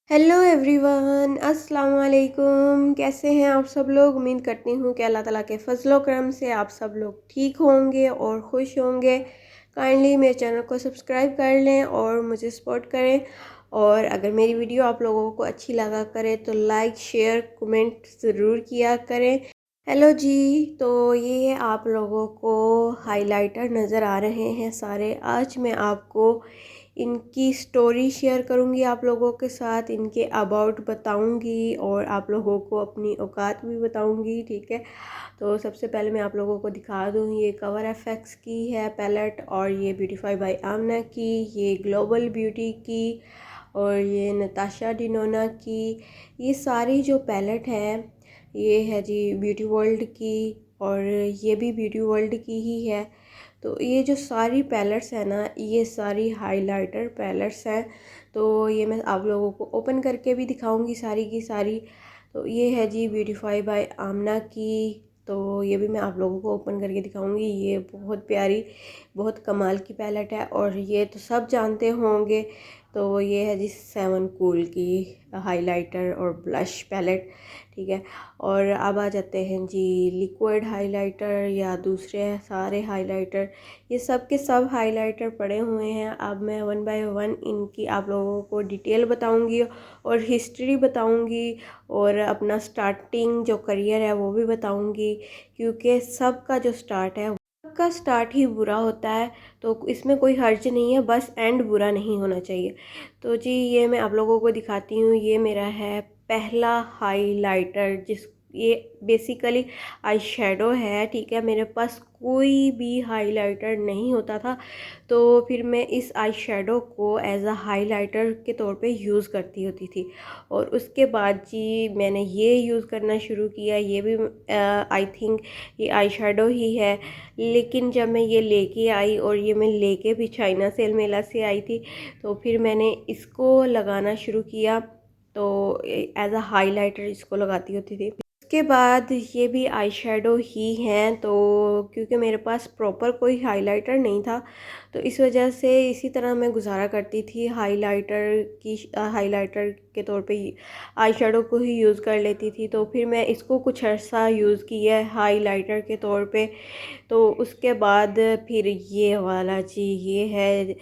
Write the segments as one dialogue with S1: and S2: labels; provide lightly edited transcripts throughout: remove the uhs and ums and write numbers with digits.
S1: Hello everyone, अस्सलाम वालेकुम। कैसे हैं आप सब लोग? उम्मीद करती हूँ कि अल्लाह ताला के फजलो करम से आप सब लोग ठीक होंगे और खुश होंगे। काइंडली मेरे चैनल को सब्सक्राइब कर लें और मुझे सपोर्ट करें। और अगर मेरी वीडियो आप लोगों को अच्छी लगा करे तो लाइक शेयर कमेंट ज़रूर किया करें। हेलो जी। तो ये आप लोगों को हाइलाइटर नज़र आ रहे हैं सारे। आज मैं आपको इनकी स्टोरी शेयर करूंगी, आप लोगों के साथ इनके अबाउट बताऊंगी और आप लोगों को अपनी औकात भी बताऊंगी। ठीक है, तो सबसे पहले मैं आप लोगों को दिखा दूं, ये कवर एफएक्स की है पैलेट और ये ब्यूटीफाई बाय आमना की, ये ग्लोबल ब्यूटी की और ये नताशा डिनोना की। ये सारी जो पैलेट है ये है जी ब्यूटी वर्ल्ड की और ये भी ब्यूटी वर्ल्ड की ही है। तो ये जो सारी पैलेट्स हैं ना, ये सारी हाइलाइटर पैलेट्स हैं। तो ये मैं आप लोगों को ओपन करके भी दिखाऊंगी सारी की सारी। तो ये है जी ब्यूटीफाई बाय आमना की। तो ये भी मैं आप लोगों को ओपन करके दिखाऊंगी। ये बहुत प्यारी, बहुत कमाल की पैलेट है और ये तो सब जानते होंगे। तो ये है जी सेवन कूल की हाइलाइटर और ब्लश पैलेट। ठीक है, और अब आ जाते हैं जी लिक्विड हाइलाइटर या दूसरे सारे हाइलाइटर। ये सब के सब हाइलाइटर पड़े हुए हैं। अब मैं वन बाय वन इनकी आप लोगों को डिटेल बताऊंगी और हिस्ट्री बताऊंगी और अपना स्टार्टिंग जो करियर है वो भी बताऊंगी, क्योंकि सबका जो स्टार्ट है सबका स्टार्ट ही बुरा होता है। तो इसमें कोई हर्ज नहीं है, बस एंड बुरा नहीं होना चाहिए। तो जी ये मैं आप लोगों को दिखाती हूँ। ये मेरा है पहला हाइलाइटर, जिस ये बेसिकली आई शेडो है। ठीक है, मेरे पास कोई भी हाइलाइटर नहीं होता था, तो फिर मैं इस आई शेडो को एज अ हाइलाइटर के तौर पे यूज़ करती होती थी। और उसके बाद जी मैंने ये यूज़ करना शुरू किया। ये भी आई थिंक ये आई शेडो ही है, लेकिन जब मैं ये लेके आई और ये मैं लेके भी चाइना सेल मेला से आई थी, तो फिर मैंने इसको लगाना शुरू किया। तो एज अ हाइलाइटर इसको लगाती होती थी। उसके बाद ये भी आई शेडो ही हैं। तो क्योंकि मेरे पास प्रॉपर कोई हाइलाइटर नहीं था, तो इस वजह से इसी तरह मैं गुजारा करती थी। हाइलाइटर के तौर पे आई शेडो को ही यूज़ कर लेती थी। तो फिर मैं इसको कुछ अर्सा यूज़ किया है हाइलाइटर के तौर पे। तो उसके बाद फिर ये वाला जी ये है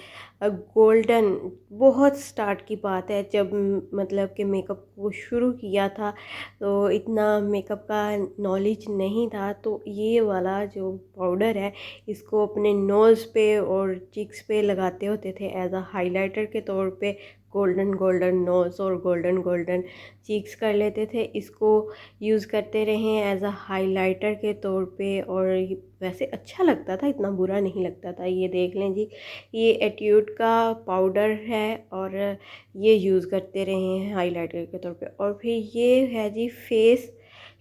S1: गोल्डन। बहुत स्टार्ट की बात है, जब मतलब कि मेकअप को शुरू किया था तो इतना मेकअप का नॉलेज नहीं था। तो ये वाला जो पाउडर है इसको अपने नोज़ पे और चिक्स पे लगाते होते थे एज अ हाइलाइटर के तौर पे। गोल्डन गोल्डन नोज़ और गोल्डन गोल्डन चीक्स कर लेते थे। इसको यूज़ करते रहे एज अ हाइलाइटर के तौर पे और वैसे अच्छा लगता था, इतना बुरा नहीं लगता था। ये देख लें जी, ये एट्यूड का पाउडर है और ये यूज़ करते रहे हैं हाइलाइटर के तौर पे। और फिर ये है जी face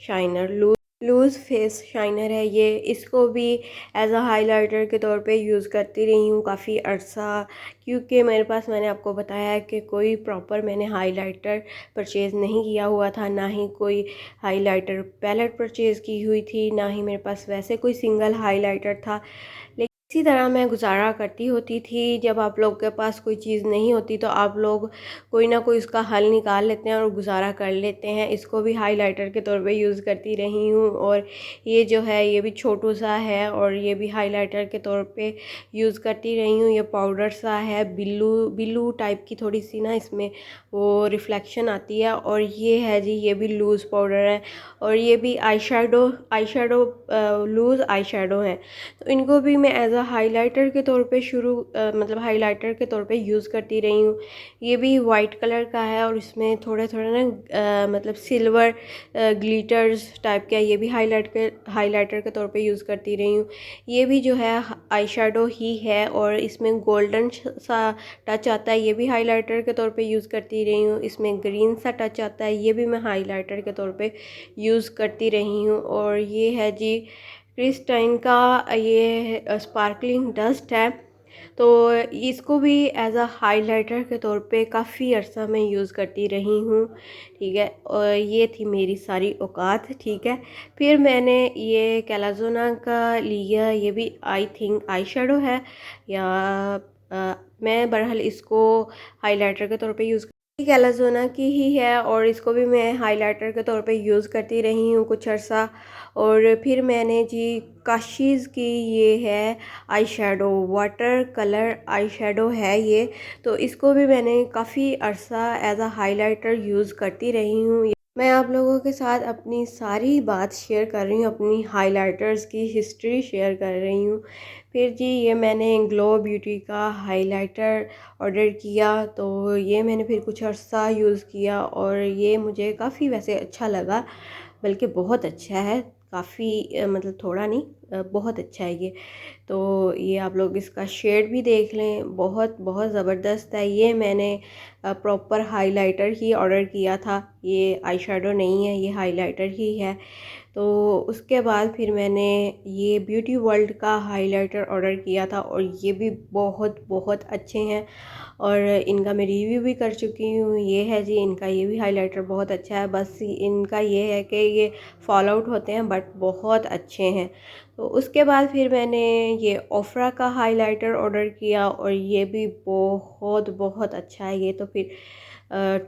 S1: shiner, loose face shiner है ये। इसको भी एज अ हाइलाइटर के तौर पे यूज़ करती रही हूँ काफ़ी अरसा, क्योंकि मेरे पास, मैंने आपको बताया है कि कोई प्रॉपर मैंने हाइलाइटर परचेज़ नहीं किया हुआ था, ना ही कोई हाइलाइटर पैलेट परचेज़ की हुई थी, ना ही मेरे पास वैसे कोई सिंगल हाइलाइटर था। लेकिन इसी तरह मैं गुजारा करती होती थी। जब आप लोग के पास कोई चीज़ नहीं होती तो आप लोग कोई ना कोई उसका हल निकाल लेते हैं और गुजारा कर लेते हैं। इसको भी हाइलाइटर के तौर पे यूज़ करती रही हूँ। और ये जो है ये भी छोटू सा है और ये भी हाइलाइटर के तौर पे यूज़ करती रही हूँ। ये पाउडर सा है, बिल्लू बिल्लू टाइप की थोड़ी सी ना इसमें वो रिफ्लेक्शन आती है। और ये है जी ये भी लूज़ पाउडर है और ये भी eye shadow loose eye shadow है। तो इनको भी मैं एज अ हाइलाइटर के तौर पे मतलब हाइलाइटर के तौर पे यूज़ करती रही हूँ। ये भी वाइट कलर का है और इसमें थोड़े थोड़े ना मतलब सिल्वर ग्लिटर्स टाइप का, ये भी हाइलाइटर के तौर पे यूज़ करती रही हूँ। ये भी जो है आई शेडो ही है और इसमें गोल्डन सा टच आता है, ये भी हाइलाइटर के तौर पे यूज़ करती रही हूँ। इसमें ग्रीन सा टच आता है, ये भी मैं हाइलाइटर के तौर पे यूज़ करती रही हूँ। और ये है जी क्रिस्टाइन का ये स्पार्कलिंग डस्ट है। तो इसको भी एज अ हाइलाइटर के तौर पे काफ़ी अर्सा मैं यूज़ करती रही हूँ। ठीक है, और ये थी मेरी सारी औकात। ठीक है, फिर मैंने ये कैलाज़ोना का लिया। ये भी आई थिंक आई शेडो है या मैं बहरहाल इसको हाइलाइटर के तौर पे यूज़ कैलाज़ोना की ही है और इसको भी मैं हाइलाइटर के तौर पे यूज़ करती रही हूँ कुछ अर्सा। और फिर मैंने जी काशीज़ की ये है eye shadow, water colour I shadow है ये, तो इसको भी मैंने काफ़ी अर्सा एज अ हाइलाइटर यूज़ करती रही हूँ। मैं आप लोगों के साथ अपनी सारी बात शेयर कर रही हूँ, अपनी हाइलाइटर्स की हिस्ट्री शेयर कर रही हूँ। फिर जी ये मैंने ग्लो ब्यूटी का हाइलाइटर ऑर्डर किया, तो ये मैंने फिर कुछ अर्सा यूज़ किया और ये मुझे काफ़ी वैसे अच्छा लगा, बल्कि बहुत अच्छा है। काफ़ी मतलब थोड़ा नहीं, बहुत अच्छा है ये। तो ये आप लोग इसका शेड भी देख लें, बहुत बहुत ज़बरदस्त है। ये मैंने प्रॉपर हाइलाइटर ही ऑर्डर किया था, ये आई शेडो नहीं है, ये हाइलाइटर ही है। तो उसके बाद फिर मैंने ये ब्यूटी वर्ल्ड का हाइलाइटर ऑर्डर किया था और ये भी बहुत बहुत अच्छे हैं और इनका मैं रिव्यू भी कर चुकी हूँ। ये है जी इनका, ये भी हाइलाइटर बहुत अच्छा है, बस इनका ये है कि ये फॉल आउट होते हैं बट बहुत अच्छे हैं। तो उसके बाद फिर मैंने ये ओफ्रा का हाइलाइटर ऑर्डर किया और ये भी बहुत बहुत अच्छा है। ये तो फिर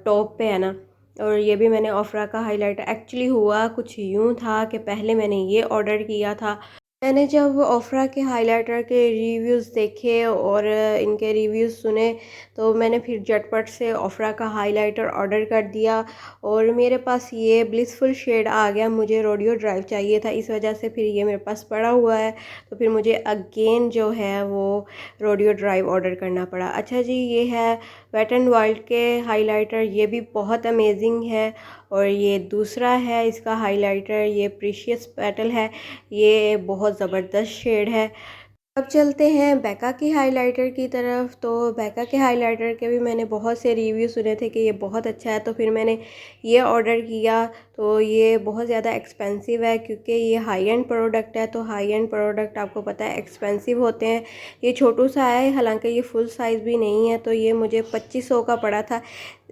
S1: टॉप पे है ना। और ये भी मैंने ओफ्रा का हाइलाइटर, एक्चुअली हुआ कुछ यूँ था कि पहले मैंने ये ऑर्डर किया था। मैंने जब ओफ्रा के हाइलाइटर के रिव्यूज़ देखे और इनके रिव्यूज़ सुने, तो मैंने फिर झटपट से ओफ्रा का हाइलाइटर ऑर्डर कर दिया और मेरे पास ये ब्लिसफुल शेड आ गया। मुझे रोडियो ड्राइव चाहिए था, इस वजह से फिर ये मेरे पास पड़ा हुआ है, तो फिर मुझे अगेन जो है वो रोडियो ड्राइव ऑर्डर करना पड़ा। अच्छा जी, ये है वेट एंड वाइल्ड के हाइलाइटर, ये भी बहुत अमेजिंग है। और ये दूसरा है इसका हाइलाइटर, ये प्रीशियस पेटल है, ये बहुत ज़बरदस्त शेड है। अब चलते हैं बैका की हाइलाइटर की तरफ। तो बैका के हाइलाइटर के भी मैंने बहुत से रिव्यू सुने थे कि ये बहुत अच्छा है, तो फिर मैंने ये ऑर्डर किया। तो ये बहुत ज़्यादा एक्सपेंसिव है क्योंकि ये हाई एंड प्रोडक्ट है, तो हाई एंड प्रोडक्ट आपको पता है एक्सपेंसिव होते हैं। ये छोटू सा है, हालांकि ये फुल साइज़ भी नहीं है, तो ये मुझे 2500 का पड़ा था।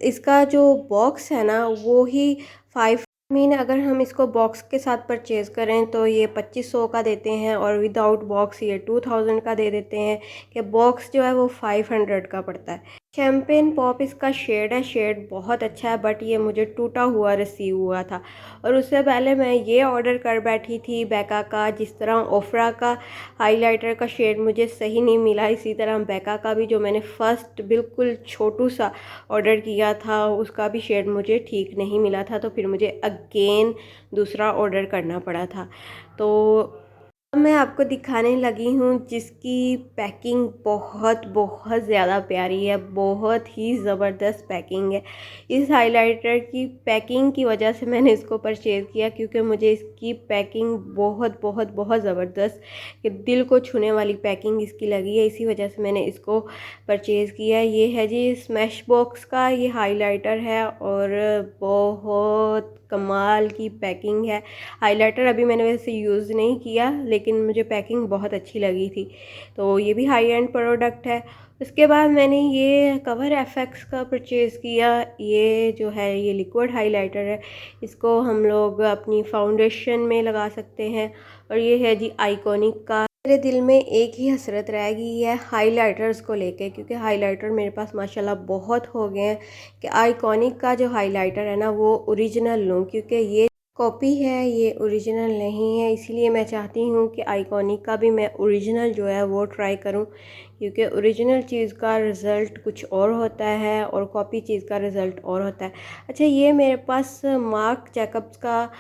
S1: इसका जो बॉक्स है ना वो ही 5 मीन अगर हम इसको बॉक्स के साथ परचेज़ करें तो ये 2500 का देते हैं और विदाउट बॉक्स ये 2000 का दे देते हैं, कि बॉक्स जो है वो 500 का पड़ता है। शैम्पेन पॉप इसका शेड है, शेड बहुत अच्छा है, बट ये मुझे टूटा हुआ रिसीव हुआ था। और उससे पहले मैं ये ऑर्डर कर बैठी थी बैका का, जिस तरह ओफ्रा का हाइलाइटर का शेड मुझे सही नहीं मिला, इसी तरह बैका का भी जो मैंने फ़र्स्ट बिल्कुल छोटू सा ऑर्डर किया था उसका भी शेड मुझे ठीक नहीं मिला था, तो फिर मुझे अगेन दूसरा ऑर्डर करना पड़ा था। तो अब मैं आपको दिखाने लगी हूँ जिसकी पैकिंग बहुत बहुत ज़्यादा प्यारी है, बहुत ही ज़बरदस्त पैकिंग है। इस हाइलाइटर की पैकिंग की वजह से मैंने इसको परचेज़ किया, क्योंकि मुझे इसकी पैकिंग बहुत बहुत बहुत ज़बरदस्त, कि दिल को छूने वाली पैकिंग इसकी लगी है, इसी वजह से मैंने इसको परचेज़ किया। ये है जी स्मैश बॉक्स का ये हाइलाइटर है और बहुत कमाल की पैकिंग है। हाइलाइटर अभी मैंने वैसे यूज़ नहीं किया, लेकिन मुझे पैकिंग बहुत अच्छी लगी थी, तो ये भी हाई एंड प्रोडक्ट है। उसके बाद मैंने ये कवर एफएक्स का परचेज़ किया। ये जो है ये लिक्विड हाइलाइटर है, इसको हम लोग अपनी फाउंडेशन में लगा सकते हैं। और ये है जी आइकॉनिक का। मेरे दिल में एक ही हसरत रह गई है हाइलाइटर्स को लेके, क्योंकि हाइलाइटर मेरे पास माशाल्लाह बहुत हो गए हैं, कि आइकॉनिक का जो हाइलाइटर है ना वो ओरिजिनल लूँ, क्योंकि ये कॉपी है, ये ओरिजिनल नहीं है। इसीलिए मैं चाहती हूँ कि आइकॉनिक का भी मैं ओरिजिनल जो है वो ट्राई करूँ, क्योंकि ओरिजिनल चीज़ का रिज़ल्ट कुछ और होता है और कॉपी चीज़ का रिज़ल्ट और होता है। अच्छा, ये मेरे पास मार्क जैकब्स का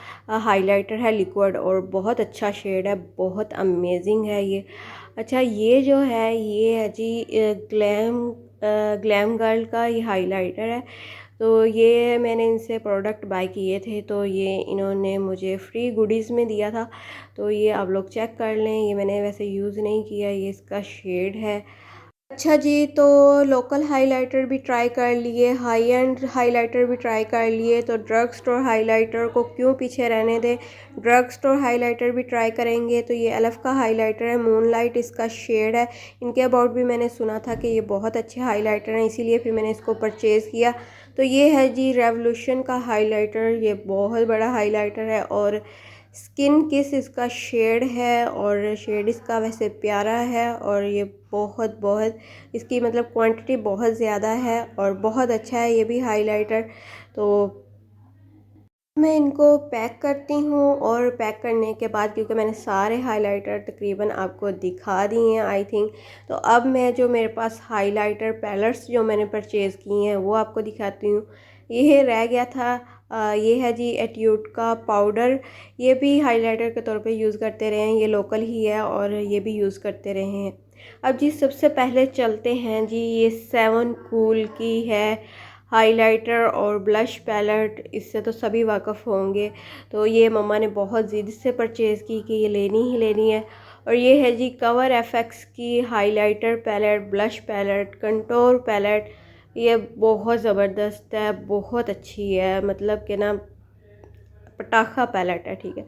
S1: हाइलाइटर है लिक्विड, और बहुत अच्छा शेड है, बहुत अमेजिंग है ये। अच्छा, ये जो है ये है जी ग्लैम गर्ल का ये हाइलाइटर है। तो ये मैंने इनसे प्रोडक्ट बाय किए थे, तो ये इन्होंने मुझे फ्री गुडीज़ में दिया था, तो ये आप लोग चेक कर लें। ये मैंने वैसे यूज़ नहीं किया, ये इसका शेड है। अच्छा जी, तो लोकल हाइलाइटर भी ट्राई कर लिए, हाई एंड हाइलाइटर भी ट्राई कर लिए, तो ड्रग स्टोर हाइलाइटर को क्यों पीछे रहने दें, ड्रग स्टोर हाइलाइटर भी ट्राई करेंगे। तो ये एलफ का हाइलाइटर है, मूनलाइट इसका शेड है। इनके अबाउट भी मैंने सुना था कि ये बहुत अच्छे हाइलाइटर हैं, इसीलिए फिर मैंने इसको परचेज़ किया। तो ये है जी रेवोल्यूशन का हाइलाइटर, ये बहुत बड़ा हाइलाइटर है और स्किन किस इसका शेड है, और शेड इसका वैसे प्यारा है, और ये बहुत बहुत इसकी मतलब क्वांटिटी बहुत ज़्यादा है और बहुत अच्छा है ये भी हाइलाइटर। तो मैं इनको पैक करती हूँ, और पैक करने के बाद क्योंकि मैंने सारे हाइलाइटर तकरीबन आपको दिखा दिए हैं आई थिंक, तो अब मैं जो मेरे पास हाइलाइटर पैलेट्स जो मैंने परचेज़ किए हैं वो आपको दिखाती हूँ। ये रह गया था ये है जी एट्यूड का पाउडर। ये भी हाइलाइटर के तौर पे यूज़ करते रहे हैं, ये लोकल ही है और ये भी यूज़ करते रहे हैं। अब जी सबसे पहले चलते हैं जी, ये 7 कूल की है हाइलाइटर और ब्लश पैलेट, इससे तो सभी वाकिफ़ होंगे। तो ये मम्मा ने बहुत ज़िद से परचेज़ की कि ये लेनी ही लेनी है। और ये है जी कवर एफएक्स की highlighter palette, blush palette, contour palette. ये बहुत ज़बरदस्त है, बहुत अच्छी है, मतलब कि ना पटाखा पैलेट है, ठीक है।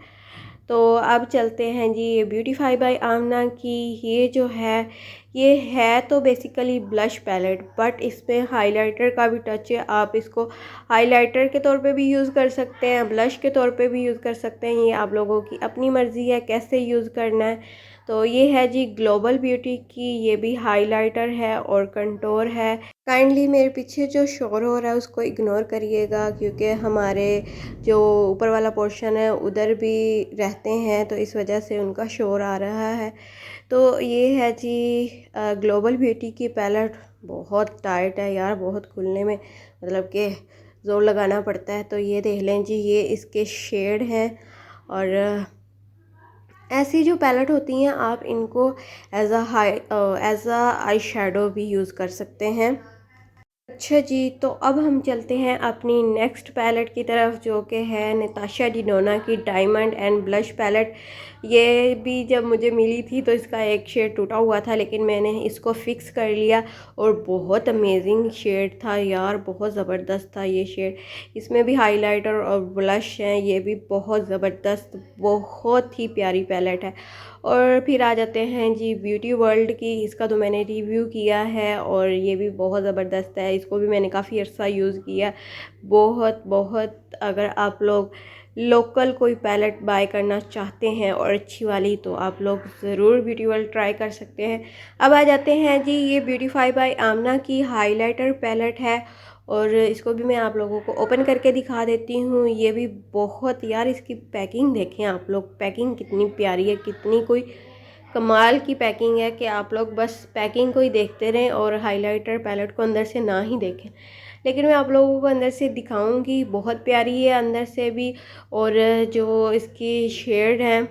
S1: तो अब चलते हैं जी ये ब्यूटीफाई बाय आमना की। ये जो है ये है तो बेसिकली ब्लश पैलेट, बट इसमें हाइलाइटर का भी टच है। आप इसको हाइलाइटर के तौर पे भी यूज़ कर सकते हैं, ब्लश के तौर पे भी यूज़ कर सकते हैं, ये आप लोगों की अपनी मर्ज़ी है कैसे यूज़ करना है। तो ये है जी ग्लोबल ब्यूटी की, ये भी हाइलाइटर है और कंटूर है। काइंडली मेरे पीछे जो शोर हो रहा है उसको इग्नोर करिएगा, क्योंकि हमारे जो ऊपर वाला पोर्शन है उधर भी रहते हैं, तो इस वजह से उनका शोर आ रहा है। तो ये है जी ग्लोबल ब्यूटी की पैलेट। बहुत टाइट है यार, बहुत खुलने में मतलब कि ज़ोर लगाना पड़ता है। तो ये देख लें जी, ये इसके शेड हैं, और ऐसी जो पैलेट होती हैं आप इनको एज अ आई शेडो भी यूज़ कर सकते हैं। अच्छा जी, तो अब हम चलते हैं अपनी नेक्स्ट पैलेट की तरफ, जो कि है नताशा डिनोना की डायमंड एंड ब्लश पैलेट। ये भी जब मुझे मिली थी तो इसका एक शेड टूटा हुआ था, लेकिन मैंने इसको फ़िक्स कर लिया, और बहुत अमेजिंग शेड था यार, बहुत ज़बरदस्त था ये शेड। इसमें भी हाइलाइटर और ब्लश हैं, ये भी बहुत ज़बरदस्त, बहुत ही प्यारी पैलेट है। और फिर आ जाते हैं जी ब्यूटी वर्ल्ड की। इसका तो मैंने रिव्यू किया है और ये भी बहुत ज़बरदस्त है, इसको भी मैंने काफ़ी अर्सा यूज़ किया। बहुत बहुत अगर आप लोग लोकल कोई पैलेट बाय करना चाहते हैं और अच्छी वाली, तो आप लोग ज़रूर ब्यूटी वर्ल्ड ट्राई कर सकते हैं। अब आ जाते हैं जी, ये ब्यूटीफाई बाय आमना की हाइलाइटर पैलेट है, और इसको भी मैं आप लोगों को ओपन करके दिखा देती हूँ। ये भी बहुत यार, इसकी पैकिंग देखें आप लोग, पैकिंग कितनी प्यारी है, कितनी कोई कमाल की पैकिंग है कि आप लोग बस पैकिंग को ही देखते रहें और हाइलाइटर पैलेट को अंदर से ना ही देखें। लेकिन मैं आप लोगों को अंदर से दिखाऊंगी, बहुत प्यारी है अंदर से भी। और जो इसकी शेड है,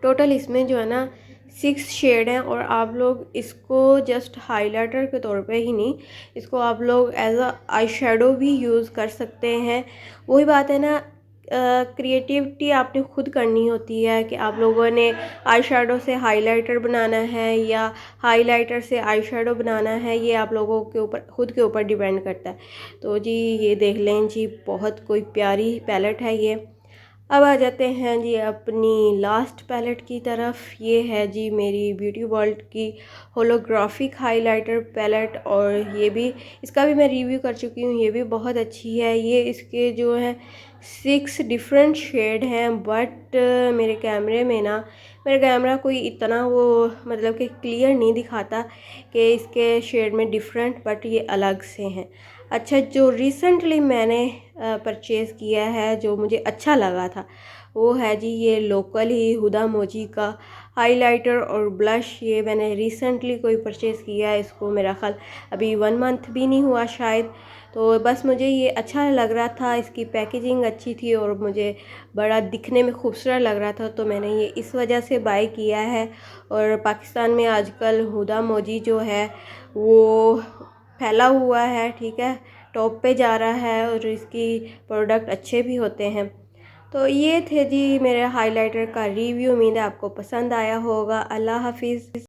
S1: टोटल इसमें जो है ना 6 शेड हैं, और आप लोग इसको जस्ट हाइलाइटर के तौर पे ही नहीं, इसको आप लोग एज अ आई शेडो भी यूज़ कर सकते हैं। वही बात है ना, क्रिएटिविटी आपने खुद करनी होती है कि आप लोगों ने आई शेडो से हाइलाइटर बनाना है या हाइलाइटर से आई शेडो बनाना है, ये आप लोगों के ऊपर, खुद के ऊपर डिपेंड करता है। तो जी ये देख लें जी, बहुत कोई प्यारी पैलेट है ये। अब आ जाते हैं जी अपनी लास्ट पैलेट की तरफ। ये है जी मेरी ब्यूटी वर्ल्ड की होलोग्राफिक हाइलाइटर पैलेट, और ये भी, इसका भी मैं रिव्यू कर चुकी हूँ, ये भी बहुत अच्छी है। ये इसके जो है 6 डिफरेंट शेड हैं, बट मेरे कैमरा कोई इतना वो मतलब कि क्लियर नहीं दिखाता कि इसके शेड में डिफरेंट, बट ये अलग से हैं। अच्छा, जो रिसेंटली मैंने परचेज़ किया है, जो मुझे अच्छा लगा था, वो है जी ये लोकल ही हुदा मोजी का हाइलाइटर और ब्लश। ये मैंने रिसेंटली कोई परचेज़ किया है, इसको मेरा ख़्याल अभी 1 मंथ भी नहीं हुआ शायद। तो बस मुझे ये अच्छा लग रहा था, इसकी पैकेजिंग अच्छी थी और मुझे बड़ा दिखने में खूबसूरत लग रहा था, तो मैंने ये इस वजह से बाय किया है। और पाकिस्तान में आजकल हुदा मोजी जो है वो फैला हुआ है, ठीक है, टॉप पे जा रहा है, और इसकी प्रोडक्ट अच्छे भी होते हैं। तो ये थे जी मेरे हाइलाइटर का रिव्यू, उम्मीद है आपको पसंद आया होगा। अल्लाह हाफिज़।